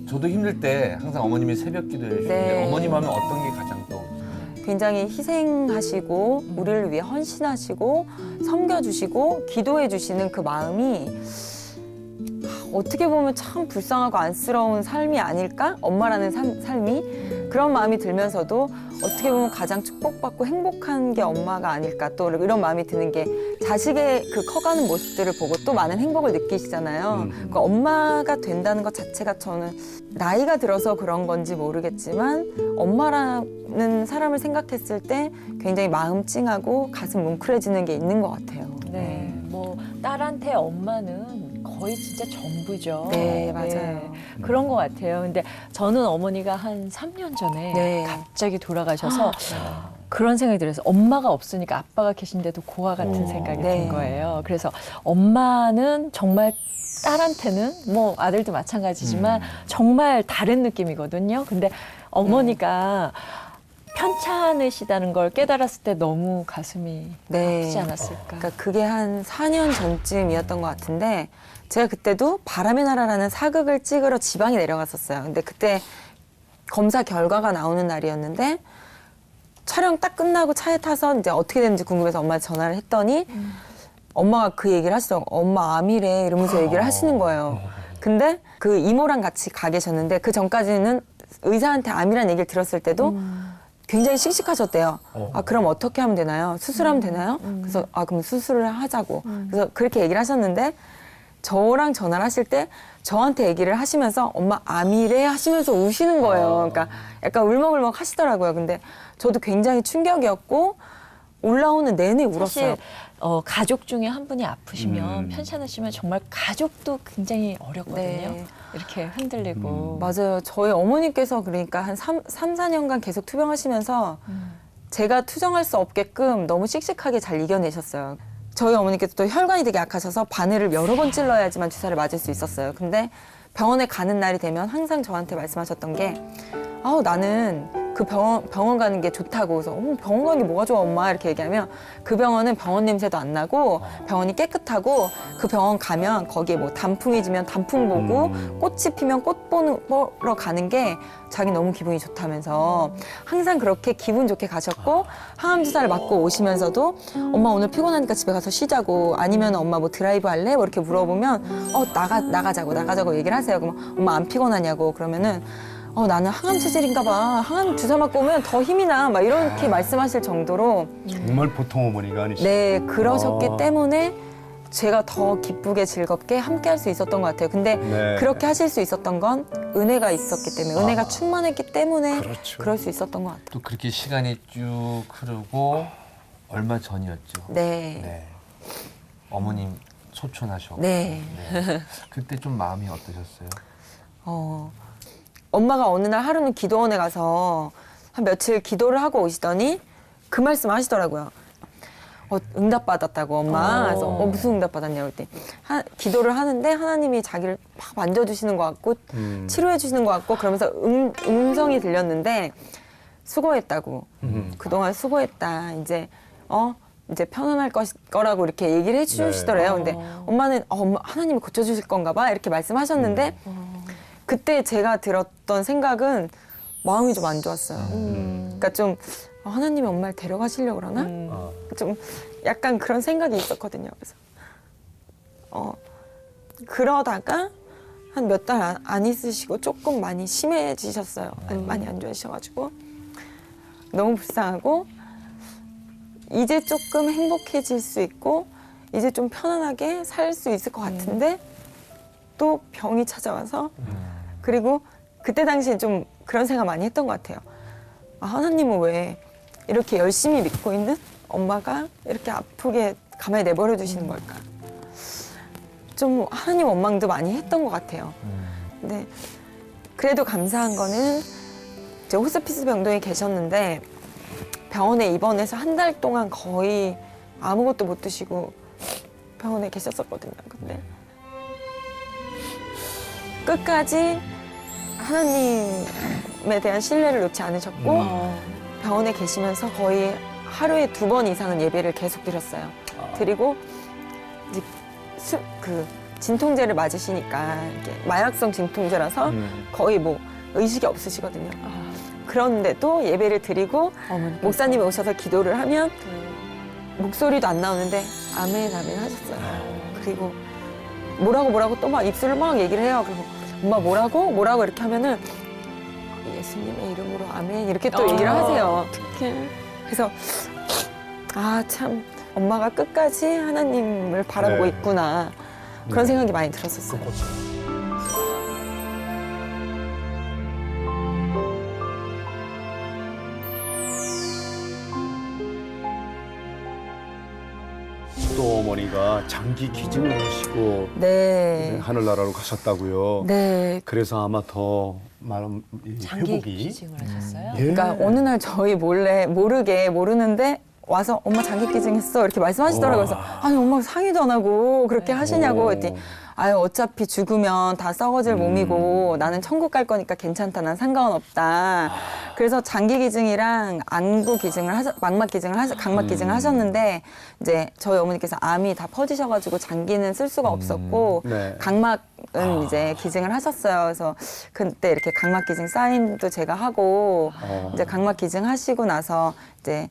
저도 힘들 때 항상 어머님이 새벽 기도해 주시는데 네. 어머님 하면 어떤 게 가장 떠오르세요? 굉장히 희생하시고 우리를 위해 헌신하시고 섬겨주시고 기도해주시는 그 마음이 어떻게 보면 참 불쌍하고 안쓰러운 삶이 아닐까? 엄마라는 삶이 그런 마음이 들면서도 어떻게 보면 가장 축복받고 행복한 게 엄마가 아닐까 또 이런 마음이 드는 게 자식의 그 커가는 모습들을 보고 또 많은 행복을 느끼시잖아요. 그 엄마가 된다는 것 자체가 저는 나이가 들어서 그런 건지 모르겠지만 엄마라는 사람을 생각했을 때 굉장히 마음 찡하고 가슴 뭉클해지는 게 있는 것 같아요. 네. 뭐 딸한테 엄마는 거의 진짜 전부죠. 네, 맞아요. 그런 것 같아요. 근데 저는 어머니가 한 3년 전에 네. 갑자기 돌아가셔서 그런 생각이 들어서 엄마가 없으니까 아빠가 계신데도 고아 같은 생각이 네. 든 거예요. 그래서 엄마는 정말 딸한테는 뭐 아들도 마찬가지지만 정말 다른 느낌이거든요. 근데 어머니가 편찮으시다는 걸 깨달았을 때 너무 가슴이 네. 아프지 않았을까. 그러니까 그게 한 4년 전쯤이었던 것 같은데 제가 그때도 바람의 나라라는 사극을 찍으러 지방에 내려갔었어요. 근데 그때 검사 결과가 나오는 날이었는데 촬영 딱 끝나고 차에 타서 이제 어떻게 됐는지 궁금해서 엄마한테 전화를 했더니 엄마가 그 얘기를 하시더라고요. 엄마 암이래 이러면서 얘기를 하시는 거예요. 근데 그 이모랑 같이 가 계셨는데 그 전까지는 의사한테 암이라는 얘기를 들었을 때도 굉장히 씩씩하셨대요. 그럼 어떻게 하면 되나요? 수술하면 되나요? 그래서 그럼 수술을 하자고. 그래서 그렇게 얘기를 하셨는데 저랑 전화를 하실 때 저한테 얘기를 하시면서 엄마 암이래 하시면서 우시는 거예요. 그러니까 약간 울먹울먹 하시더라고요. 근데 저도 굉장히 충격이었고 올라오는 내내 울었어요. 사실 가족 중에 한 분이 아프시면 편찮으시면 정말 가족도 굉장히 어렵거든요. 네. 이렇게 흔들리고. 맞아요. 저희 어머니께서 그러니까 한 4년간 계속 투병하시면서 제가 투정할 수 없게끔 너무 씩씩하게 잘 이겨내셨어요. 저희 어머니께서 또 혈관이 되게 약하셔서 바늘을 여러 번 찔러야지만 주사를 맞을 수 있었어요. 근데 병원에 가는 날이 되면 항상 저한테 말씀하셨던 게 나는 그 병원 가는 게 좋다고. 그래서 병원 가는 게 뭐가 좋아 엄마 이렇게 얘기하면 그 병원은 병원 냄새도 안 나고 병원이 깨끗하고 그 병원 가면 거기에 뭐 단풍이 지면 단풍 보고 꽃이 피면 꽃 보러 가는 게 자기 너무 기분이 좋다면서 항상 그렇게 기분 좋게 가셨고 항암 주사를 맞고 오시면서도 엄마 오늘 피곤하니까 집에 가서 쉬자고 아니면 엄마 뭐 드라이브 할래? 뭐 이렇게 물어보면 나가자고 얘기를 하세요. 그럼 엄마 안 피곤하냐고 그러면은 나는 항암 체질인가 봐. 항암 주사 맞고 오면 더 힘이 나. 막 이렇게 말씀하실 정도로 정말 보통 어머니가 아니시죠. 네, 그러셨기 때문에 제가 더 기쁘게 즐겁게 함께 할 수 있었던 것 같아요. 근데 네. 그렇게 하실 수 있었던 건 은혜가 있었기 때문에 은혜가 충만했기 때문에 그렇죠. 그럴 수 있었던 것 같아요. 또 그렇게 시간이 쭉 흐르고 얼마 전이었죠. 네. 네. 어머님 소천하셨고. 네. 그때 좀 마음이 어떠셨어요? 엄마가 어느 날 하루는 기도원에 가서 한 며칠 기도를 하고 오시더니 그 말씀 하시더라고요. 응답받았다고 엄마. 그래서 무슨 응답받았냐고 그랬더니 기도를 하는데 하나님이 자기를 막 만져주시는 것 같고 치료해 주시는 것 같고 그러면서 음성이 들렸는데 수고했다고. 그동안 수고했다. 이제 편안할 거라고 이렇게 얘기를 해주시더래요. 근데 엄마는 엄마 하나님이 고쳐주실 건가 봐 이렇게 말씀하셨는데 그때 제가 들었던 생각은 마음이 좀 안 좋았어요. 그러니까 좀 하나님이 엄마를 데려가시려고 그러나? 좀 약간 그런 생각이 있었거든요. 그래서 그러다가 한 몇 달 안 있으시고 조금 많이 심해지셨어요. 많이 안 좋아지셔가지고 너무 불쌍하고 이제 조금 행복해질 수 있고 이제 좀 편안하게 살 수 있을 것 같은데 또 병이 찾아와서 그리고 그때 당시에 좀 그런 생각 많이 했던 것 같아요. 하나님은 왜 이렇게 열심히 믿고 있는 엄마가 이렇게 아프게 가만히 내버려 두시는 걸까? 좀 하나님 원망도 많이 했던 것 같아요. 근데 그래도 감사한 거는 이제 호스피스 병동에 계셨는데 병원에 입원해서 한 달 동안 거의 아무것도 못 드시고 병원에 계셨었거든요. 근데 끝까지 하나님에 대한 신뢰를 놓지 않으셨고 병원에 계시면서 거의 하루에 2번 이상은 예배를 계속 드렸어요. 드리고 이제 진통제를 맞으시니까 이렇게 마약성 진통제라서 거의 뭐 의식이 없으시거든요. 그런데도 예배를 드리고 목사님이 오셔서 기도를 하면 목소리도 안 나오는데 아멘 아멘 하셨어요. 그리고 뭐라고 또 막 입술로 막 얘기를 해요. 그리고 엄마 뭐라고 이렇게 하면은 예수님의 이름으로 아멘 이렇게 또 얘기를 하세요. 어떡해. 그래서 참 엄마가 끝까지 하나님을 바라보고 네. 있구나 그런 생각이 많이 들었었어요. 또 어머니가 장기 기증을 하시고 네. 하늘나라로 가셨다고요. 네. 그래서 아마 더 많은 장기 회복이. 기증을 하셨어요? 예. 그러니까 어느 날 저희 몰래 모르는데 와서 엄마 장기 기증했어 이렇게 말씀하시더라고요. 그래서 아니 엄마가 상의도 안 하고 그렇게 하시냐고 했더니 어차피 죽으면 다 썩어질 몸이고 나는 천국 갈 거니까 괜찮다. 난 상관없다. 그래서 장기 기증이랑 안구 기증을 각막 기증을 하셨는데 이제 저희 어머니께서 암이 다 퍼지셔가지고 장기는 쓸 수가 없었고 네. 각막은 이제 기증을 하셨어요. 그래서 그때 이렇게 각막 기증 사인도 제가 하고 이제 각막 기증 하시고 나서 이제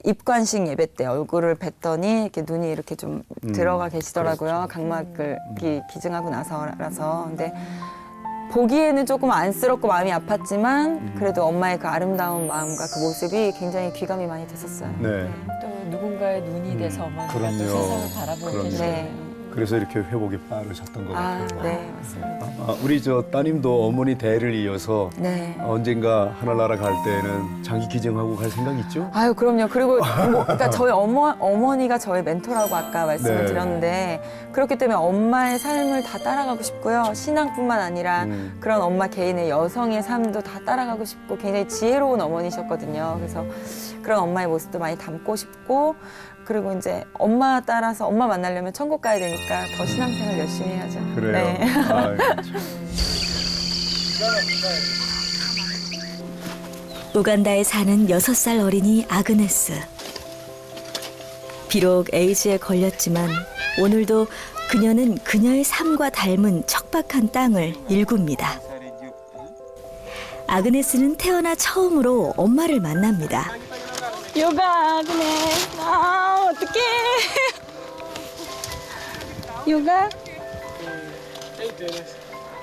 입관식 예배 때 얼굴을 뵀더니 이렇게 눈이 이렇게 좀 들어가 계시더라고요. 각막을 기증하고 나서라서. 근데 보기에는 조금 안쓰럽고 마음이 아팠지만 그래도 엄마의 그 아름다운 마음과 그 모습이 굉장히 귀감이 많이 됐었어요. 네. 또 누군가의 눈이 돼서 어머니가 또 그럼요. 세상을 바라보고 그럼요. 계시네요. 네. 그래서 이렇게 회복이 빠르셨던 것 같아요. 네, 맞습니다. 우리 저 따님도 어머니 대를 이어서 네. 언젠가 하늘나라 갈 때는 장기 기증하고 갈 생각 있죠? 아유, 그럼요. 그리고 그러니까 저희 어머니가 저의 멘토라고 아까 말씀을 네. 드렸는데 그렇기 때문에 엄마의 삶을 다 따라가고 싶고요. 신앙뿐만 아니라 그런 엄마 개인의 여성의 삶도 다 따라가고 싶고 굉장히 지혜로운 어머니셨거든요. 그래서 그런 엄마의 모습도 많이 담고 싶고 그리고 이제 엄마 따라서 엄마 만나려면 천국 가야 되니까 더 신앙생활 열심히 해야죠. 그래요. 네. 아이고, 참. 우간다에 사는 6살 어린이 아그네스. 비록 에이즈에 걸렸지만 오늘도 그녀는 그녀의 삶과 닮은 척박한 땅을 일굽니다. 아그네스는 태어나 처음으로 엄마를 만납니다. 요가 아그네스. 아 어떡해. 요가.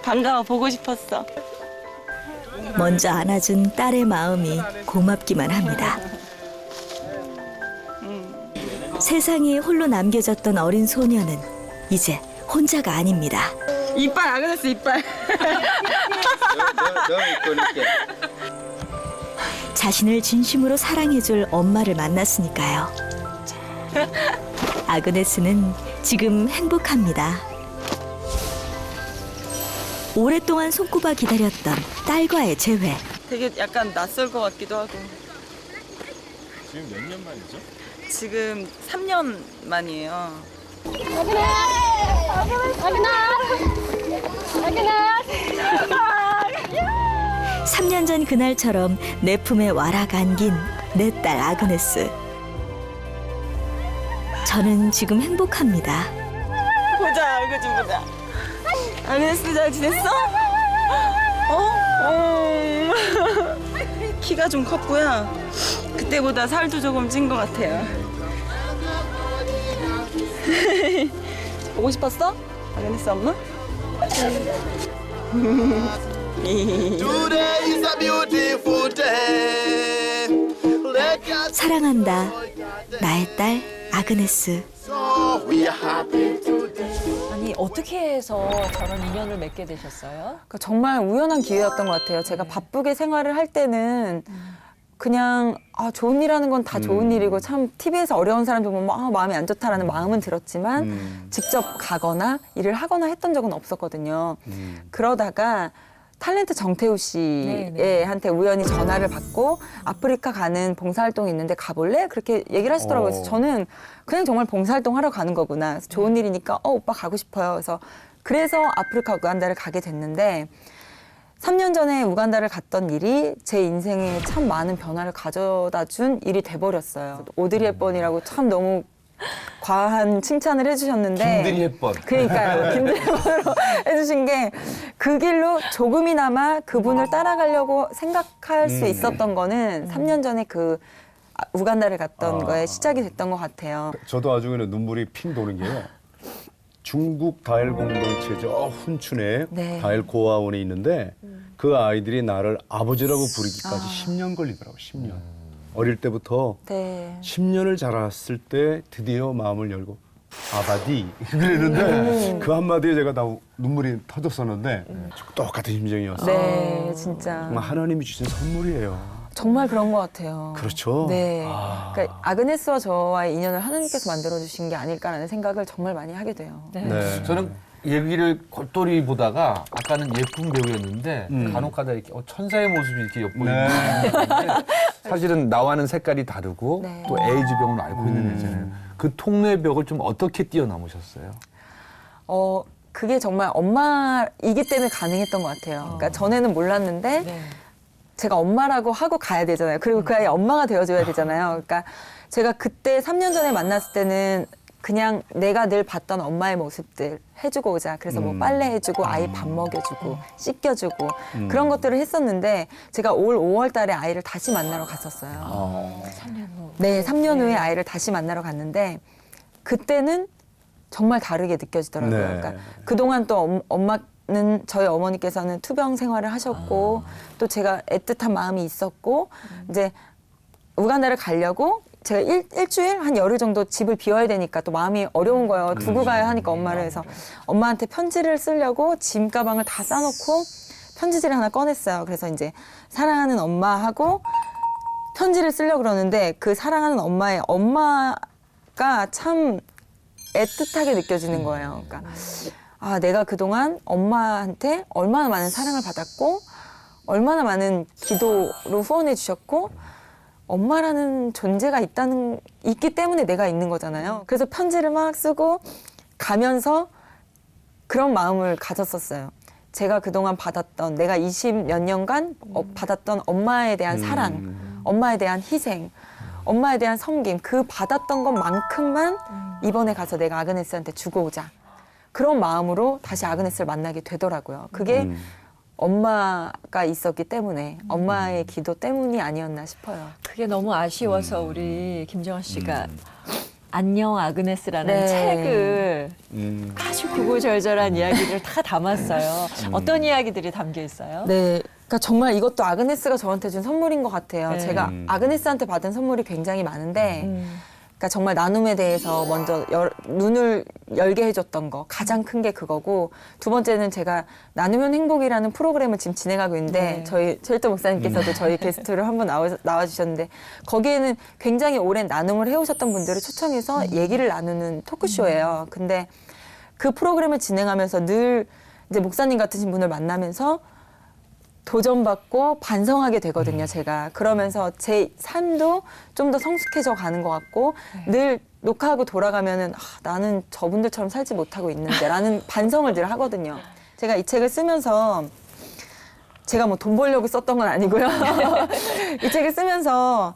반가워 보고 싶었어. 먼저 안아준 딸의 마음이 고맙기만 합니다. 세상에 홀로 남겨졌던 어린 소녀는 이제 혼자가 아닙니다. 이빨 아그네스 이빨. 자신을 진심으로 사랑해줄 엄마를 만났으니까요. 아그네스는 지금 행복합니다. 오랫동안 손꼽아 기다렸던 딸과의 재회. 되게 약간 낯설 것 같기도 하고. 지금 몇 년 만이죠? 지금 3년 만이에요. 3년 전 그날처럼 내 품에 와락 안긴 내 딸 아그네스. 저는 지금 행복합니다. 보자, 얼굴 좀 보자. 아그네스 잘 지냈어? 키가 좀 컸고요. 그때보다 살도 조금 찐 것 같아요. 보고 싶었어? 아그네스 엄마? 사랑한다. 나의 딸 아그네스. 아니 어떻게 해서 저런 인연을 맺게 되셨어요? 그러니까 정말 우연한 기회였던 것 같아요. 제가 바쁘게 생활을 할 때는 그냥 좋은 일 하는 건 다 좋은 일이고 참 TV에서 어려운 사람들 보면 마음이 안 좋다라는 마음은 들었지만 직접 가거나 일을 하거나 했던 적은 없었거든요. 그러다가 탤런트 정태우 씨한테 우연히 전화를 받고 아프리카 가는 봉사활동이 있는데 가볼래? 그렇게 얘기를 하시더라고요. 그래서 저는 그냥 정말 봉사활동 하러 가는 거구나. 그래서 좋은 일이니까 오빠 가고 싶어요. 그래서 아프리카 우간다를 가게 됐는데 3년 전에 우간다를 갔던 일이 제 인생에 참 많은 변화를 가져다 준 일이 돼버렸어요. 오드리 헵번이라고 참 너무 과한 칭찬을 해주셨는데 김들이 햇번. 그러니까요. 김들이 햇번으로 해주신 게 그 길로 조금이나마 그분을 따라가려고 생각할 수 있었던 거는 3년 전에 그 우간다를 갔던 거에 시작이 됐던 것 같아요. 저도 아주 그냥 눈물이 핑 도는 게요. 중국 다일 공동체 저 훈춘에 네. 다일 고아원에 있는데 그 아이들이 나를 아버지라고 부르기까지 10년 걸리더라고요. 10년. 어릴 때부터 네. 10년을 자랐을 때 드디어 마음을 열고 아바디 그랬는데 그 한마디에 제가 다 눈물이 터졌었는데 똑같은 심정이었어요. 네, 진짜. 정말 하나님이 주신 선물이에요. 정말 그런 것 같아요. 그렇죠. 네. 그러니까 아그네스와 저와의 인연을 하나님께서 만들어주신 게 아닐까라는 생각을 정말 많이 하게 돼요. 네. 저는 얘기를 골똘히 보다가 아까는 예쁜 배우였는데 간혹가다 이렇게 천사의 모습이 이렇게 엿보이는 데 사실은 나와는 색깔이 다르고 네. 또 에이즈병을 앓고 있는 애잖아요. 그 통로의 벽을 좀 어떻게 뛰어넘으셨어요? 그게 정말 엄마이기 때문에 가능했던 것 같아요. 그러니까 전에는 몰랐는데 네. 제가 엄마라고 하고 가야 되잖아요. 그리고 그 아이 엄마가 되어줘야 되잖아요. 그러니까 제가 그때 3년 전에 만났을 때는 그냥 내가 늘 봤던 엄마의 모습들 해주고 오자. 그래서 뭐 빨래 해주고 아이 밥 먹여주고 씻겨주고 그런 것들을 했었는데 제가 올 5월 달에 아이를 다시 만나러 갔었어요. 3년 후. 네, 3년 후에 아이를 다시 만나러 갔는데 그때는 정말 다르게 느껴지더라고요. 네. 그러니까 그동안 또 엄마는 저희 어머니께서는 투병 생활을 하셨고 또 제가 애틋한 마음이 있었고 이제 우간다를 가려고 제가 일주일 한 열흘 정도 집을 비워야 되니까 또 마음이 어려운 거예요. 두고 가야 하니까 엄마를. 해서 엄마한테 편지를 쓰려고 짐 가방을 다 싸놓고 편지지를 하나 꺼냈어요. 그래서 이제 사랑하는 엄마하고 편지를 쓰려고 그러는데 그 사랑하는 엄마의 엄마가 참 애틋하게 느껴지는 거예요. 그러니까 아, 내가 그동안 엄마한테 얼마나 많은 사랑을 받았고 얼마나 많은 기도로 후원해 주셨고 엄마라는 존재가 있기 때문에 내가 있는 거잖아요. 그래서 편지를 막 쓰고 가면서 그런 마음을 가졌었어요. 제가 그동안 받았던, 내가 20몇 년간 받았던 엄마에 대한 사랑, 엄마에 대한 희생, 엄마에 대한 섬김, 그 받았던 것만큼만 이번에 가서 내가 아그네스한테 주고 오자. 그런 마음으로 다시 아그네스를 만나게 되더라고요. 그게 엄마가 있었기 때문에, 엄마의 기도 때문이 아니었나 싶어요. 그게 너무 아쉬워서 우리 김정아 씨가 안녕 아그네스라는 네. 책을 아주 구구절절한 이야기를 다 담았어요. 어떤 이야기들이 담겨 있어요? 네. 그러니까 정말 이것도 아그네스가 저한테 준 선물인 것 같아요. 네. 제가 아그네스한테 받은 선물이 굉장히 많은데, 그러니까 정말 나눔에 대해서 먼저 눈을 열게 해줬던 거 가장 큰 게 그거고, 두 번째는 제가 나누면 행복이라는 프로그램을 지금 진행하고 있는데 네. 저희 최일도 목사님께서도 저희 게스트로 한번 나와주셨는데 거기에는 굉장히 오랜 나눔을 해오셨던 분들을 초청해서 얘기를 나누는 토크쇼예요. 근데 그 프로그램을 진행하면서 늘 이제 목사님 같으신 분을 만나면서 도전받고 반성하게 되거든요, 제가. 그러면서 제 삶도 좀 더 성숙해져 가는 것 같고, 늘 녹화하고 돌아가면은, 아, 나는 저분들처럼 살지 못하고 있는데, 라는 반성을 늘 하거든요. 제가 이 책을 쓰면서, 제가 뭐 돈 벌려고 썼던 건 아니고요. 이 책을 쓰면서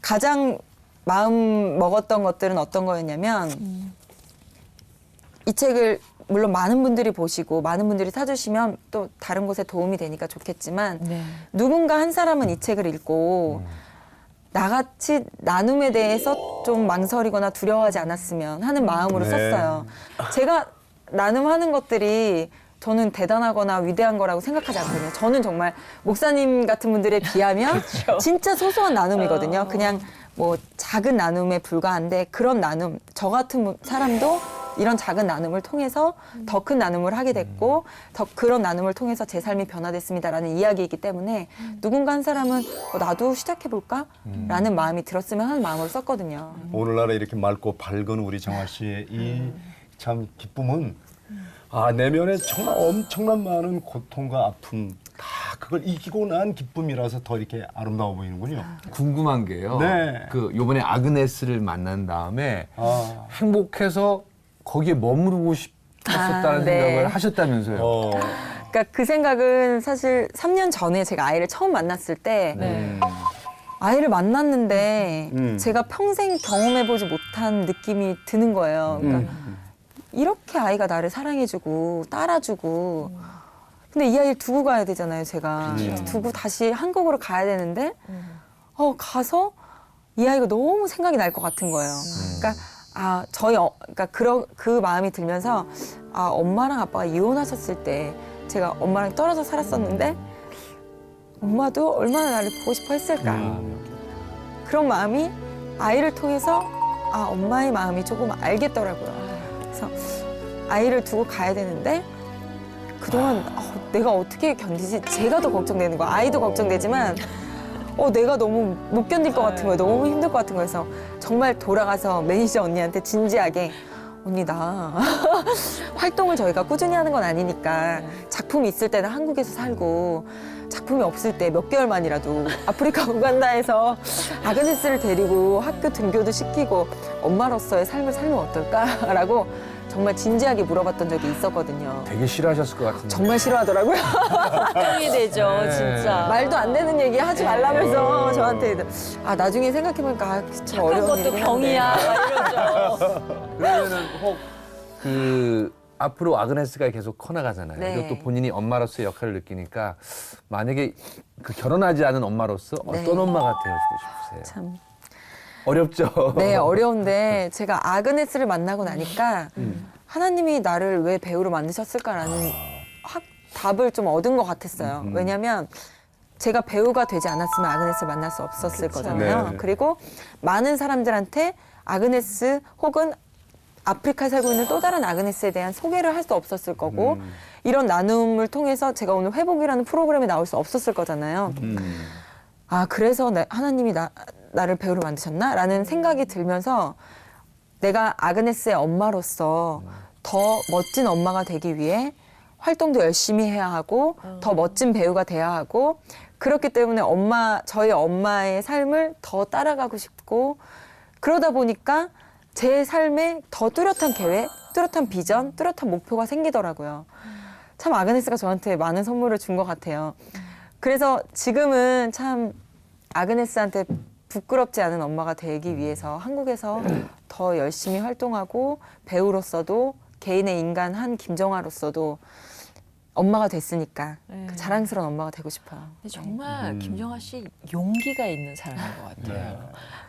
가장 마음 먹었던 것들은 어떤 거였냐면, 이 책을 물론 많은 분들이 보시고 많은 분들이 사주시면 또 다른 곳에 도움이 되니까 좋겠지만 네. 누군가 한 사람은 이 책을 읽고 나같이 나눔에 대해서 좀 망설이거나 두려워하지 않았으면 하는 마음으로 네. 썼어요. 제가 나눔하는 것들이 저는 대단하거나 위대한 거라고 생각하지 않거든요. 저는 정말 목사님 같은 분들에 비하면 진짜 소소한 나눔이거든요. 그냥 뭐 작은 나눔에 불과한데 그런 나눔, 저 같은 사람도 이런 작은 나눔을 통해서 더 큰 나눔을 하게 됐고 더 그런 나눔을 통해서 제 삶이 변화됐습니다라는 이야기이기 때문에 누군가 한 사람은 나도 시작해볼까? 라는 마음이 들었으면 하는 마음으로 썼거든요. 오늘날에 이렇게 맑고 밝은 우리 정아 씨의 이 참 기쁨은 내면에 정말 엄청난 많은 고통과 아픔 다 그걸 이기고 난 기쁨이라서 더 이렇게 아름다워 보이는군요. 궁금한 게요. 네. 그 요번에 아그네스를 만난 다음에 아. 행복해서 거기에 머무르고 싶었다는 네. 생각을 하셨다면서요. 그러니까 그 생각은 사실 3년 전에 제가 아이를 처음 만났을 때 아이를 만났는데 제가 평생 경험해보지 못한 느낌이 드는 거예요. 그러니까 이렇게 아이가 나를 사랑해주고 따라주고 근데 이 아이를 두고 가야 되잖아요, 제가. 두고 다시 한국으로 가야 되는데 가서 이 아이가 너무 생각이 날 것 같은 거예요. 그러니까 그러니까 그 마음이 들면서 엄마랑 아빠가 이혼하셨을 때 제가 엄마랑 떨어져 살았었는데 엄마도 얼마나 나를 보고 싶어 했을까. 그런 마음이 아이를 통해서 엄마의 마음이 조금 알겠더라고요. 그래서 아이를 두고 가야 되는데 그동안 내가 어떻게 견디지? 제가 더 걱정되는 거야. 아이도 걱정되지만 내가 너무 못 견딜 것 같은 거예요. 너무 힘들 것 같은 거여서 정말 돌아가서 매니저 언니한테 진지하게 언니 나 활동을 저희가 꾸준히 하는 건 아니니까 작품이 있을 때는 한국에서 살고 작품이 없을 때 몇 개월만이라도 아프리카 우간다에서 아그네스를 데리고 학교 등교도 시키고 엄마로서의 삶을 살면 어떨까라고 정말 진지하게 물어봤던 적이 있었거든요. 되게 싫어하셨을 것 같은데. 정말 싫어하더라고요. 걱정이 되죠, 진짜. 말도 안 되는 얘기 하지 말라면서 저한테 나중에 생각해보니까 참 착한 어려운 것도 일이긴 한데. 병이야, 막 이러죠. 그러면은 혹 앞으로 아그네스가 계속 커나가잖아요. 네. 이것도 본인이 엄마로서의 역할을 느끼니까 만약에 그 결혼하지 않은 엄마로서 네. 어떤 엄마가 되어주고 싶으세요? 참. 어렵죠. 네, 어려운데 제가 아그네스를 만나고 나니까 하나님이 나를 왜 배우로 만드셨을까라는 답을 좀 얻은 것 같았어요. 왜냐면 제가 배우가 되지 않았으면 아그네스를 만날 수 없었을 거잖아요. 네. 그리고 많은 사람들한테 아그네스 혹은 아프리카에 살고 있는 또 다른 아그네스에 대한 소개를 할 수 없었을 거고 이런 나눔을 통해서 제가 오늘 회복이라는 프로그램에 나올 수 없었을 거잖아요. 아 그래서 하나님이 나를 배우로 만드셨나? 라는 생각이 들면서 내가 아그네스의 엄마로서 더 멋진 엄마가 되기 위해 활동도 열심히 해야 하고 더 멋진 배우가 돼야 하고 그렇기 때문에 저희 엄마의 삶을 더 따라가고 싶고 그러다 보니까 제 삶에 더 뚜렷한 계획, 뚜렷한 비전, 뚜렷한 목표가 생기더라고요. 참 아그네스가 저한테 많은 선물을 준 것 같아요. 그래서 지금은 참 아그네스한테 부끄럽지 않은 엄마가 되기 위해서 한국에서 더 열심히 활동하고 배우로서도 개인의 인간 한 김정아로서도 엄마가 됐으니까 네. 그 자랑스러운 엄마가 되고 싶어요. 근데 정말 김정아 씨 용기가 있는 사람인 것 같아요. 네.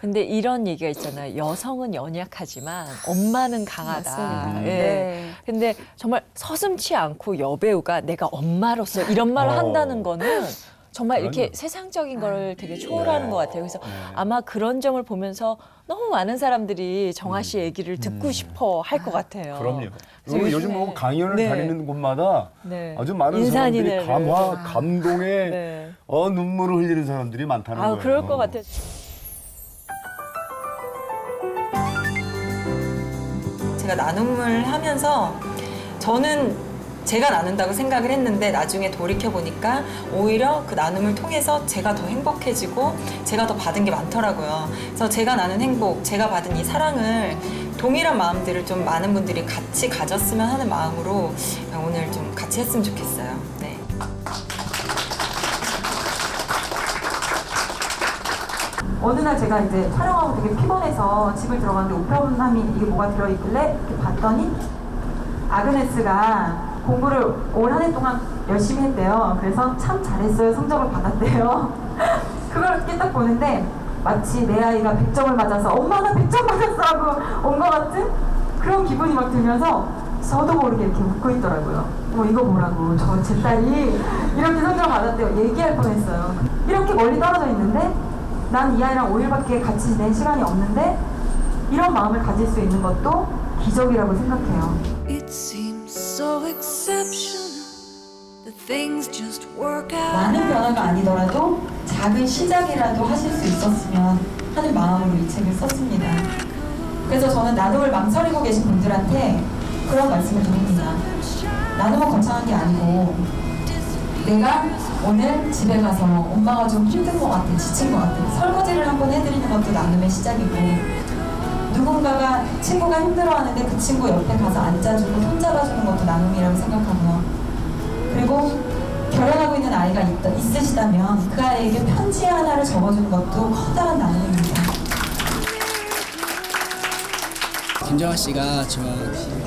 근데 이런 얘기가 있잖아요. 여성은 연약하지만 엄마는 강하다. 맞습니다. 예. 네. 근데 정말 서슴치 않고 여배우가 내가 엄마로서 이런 말을 한다는 거는 정말 이렇게 그럼요. 세상적인 걸 되게 초월하는 네. 것 같아요. 그래서 아마 그런 점을 보면서 너무 많은 사람들이 정아 씨 얘기를 듣고 싶어 할 것 같아요. 그럼요. 그래서 요즘 요즘에- 뭐 강연을 네. 다니는 곳마다 네. 아주 많은 인산인해를. 사람들이 감동에 네. 눈물을 흘리는 사람들이 많다는 거예요. 그럴 것 같아요. 제가 나눔을 하면서 저는 제가 나눈다고 생각을 했는데 나중에 돌이켜보니까 오히려 그 나눔을 통해서 제가 더 행복해지고 제가 더 받은 게 많더라고요. 그래서 제가 나눈 행복, 제가 받은 이 사랑을 동일한 마음들을 좀 많은 분들이 같이 가졌으면 하는 마음으로 오늘 좀 같이 했으면 좋겠어요. 네. 어느 날 제가 이제 촬영하고 되게 피곤해서 집을 들어갔는데 우편함이 이게 뭐가 들어있길래 이렇게 봤더니 아그네스가 공부를 올 한 해 동안 열심히 했대요. 그래서 참 잘했어요. 성적을 받았대요. 그걸 이렇게 딱 보는데 마치 내 아이가 100점을 맞아서 엄마가 100점 맞았어 하고 온 것 같은 그런 기분이 막 들면서 저도 모르게 이렇게 웃고 있더라고요. 이거 뭐라고 제 딸이 이렇게 성적을 받았대요. 얘기할 뻔했어요. 이렇게 멀리 떨어져 있는데 난 이 아이랑 5일밖에 같이 지낸 시간이 없는데 이런 마음을 가질 수 있는 것도 기적이라고 생각해요. It seems so exceptional that things just work out. 많은 변화가 아니더라도 작은 시작이라도 하실 수 있었으면 하는 마음으로 이 책을 썼습니다. 그래서 저는 나눔을 망설이고 계신 분들한테 그런 말씀을 드립니다. 나눔은 거창한 게 아니고 내가 오늘 집에 가서 엄마가 좀 힘든 것 같아, 지친 것 같아. 설거지를 한번 해드리는 것도 나눔의 시작이고 누군가가 친구가 힘들어하는데 그 친구 옆에 가서 앉아주고 손잡아주는 것도 나눔이라고 생각하고요. 그리고 결혼하고 있는 아이가 있으시다면 그 아이에게 편지 하나를 적어주는 것도 커다란 나눔입니다. 김정아 씨가 저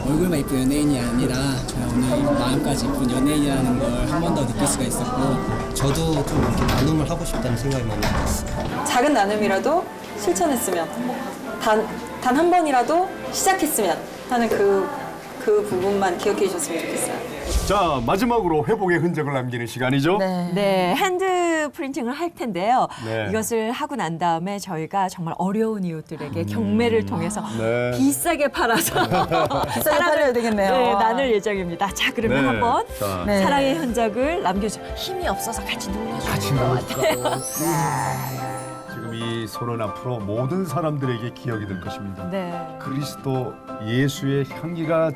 얼굴만 이쁜 연예인이 아니라 저 오늘 마음까지 이쁜 연예인이라는 걸 한 번 더 느낄 수가 있었고 저도 좀 이렇게 나눔을 하고 싶다는 생각이 많이 들었어요. 작은 나눔이라도 실천했으면 단 한 번이라도 시작했으면 하는 그 부분만 기억해 주셨으면 좋겠어요. 자, 마지막으로 회복의 흔적을 남기는 시간이죠. 네, 핸드 프린팅을 할 텐데요. 네. 이것을 하고 난 다음에 저희가 정말 어려운 이웃들에게 경매를 통해서 네. 비싸게 팔아서 비싸게 팔려야 되겠네요. 네, 나눌 예정입니다. 자, 그러면 네. 한번 자, 네. 사랑의 흔적을 남겨주세요. 힘이 없어서 같이 눌러주는 것 같아요. 지금 이 손은 앞으로 모든 사람들에게 기억이 될 것입니다. 네. 그리스도 예수의 향기가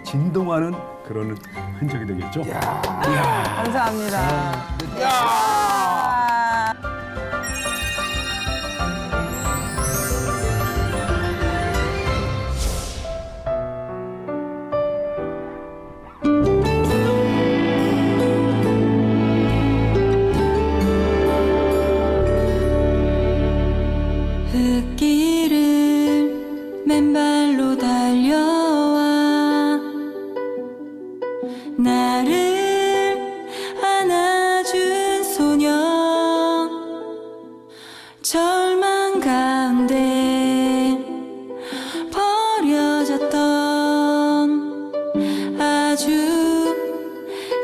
진동하는 그런 흔적이 되겠죠. 감사합니다. 흙길을 맨발로 달려와 나를 안아준 소녀 절망 가운데 버려졌던 아주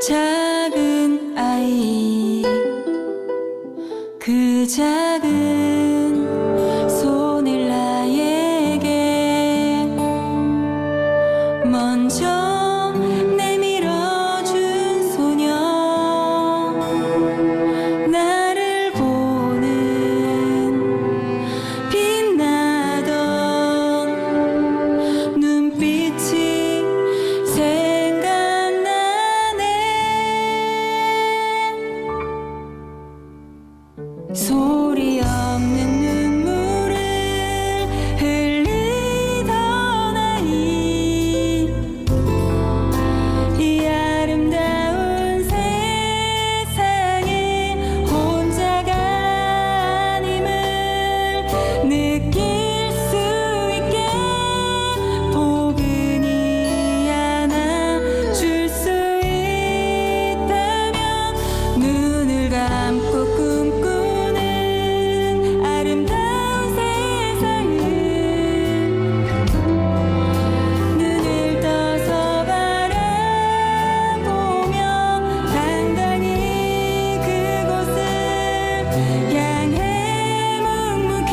작은 아이 그 작은 손을 나에게 먼저 내밀어준 소녀 나를 보는 빛나던 눈빛이 생각나네 소리 없는 눈물을 흘리던 아이 이 아름다운 세상에 혼자가 아님을 느낄 수 있게 포근히 안아줄 수 있다면 눈을 감고 꿈꾸는 아름다운 세상을 눈을 떠서 바라보며 당당히 그곳을 향해 묵묵히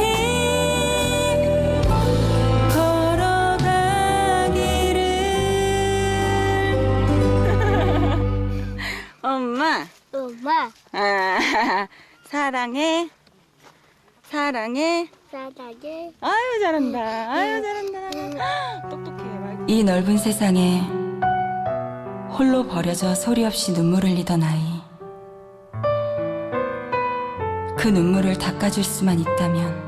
걸어가기를 엄마. 엄마, 사랑해. 사랑해. 사랑해. 아유 잘한다. 아유 잘한다. 똑똑해. 이 넓은 세상에 홀로 버려져 소리 없이 눈물을 흘리던 아이 그 눈물을 닦아줄 수만 있다면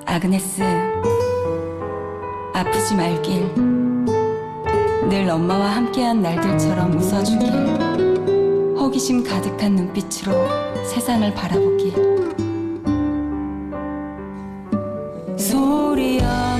아그네스 아프지 말길 늘 엄마와 함께한 날들처럼 웃어주길 호기심 가득한 눈빛으로 세상을 바라보길 소리 없는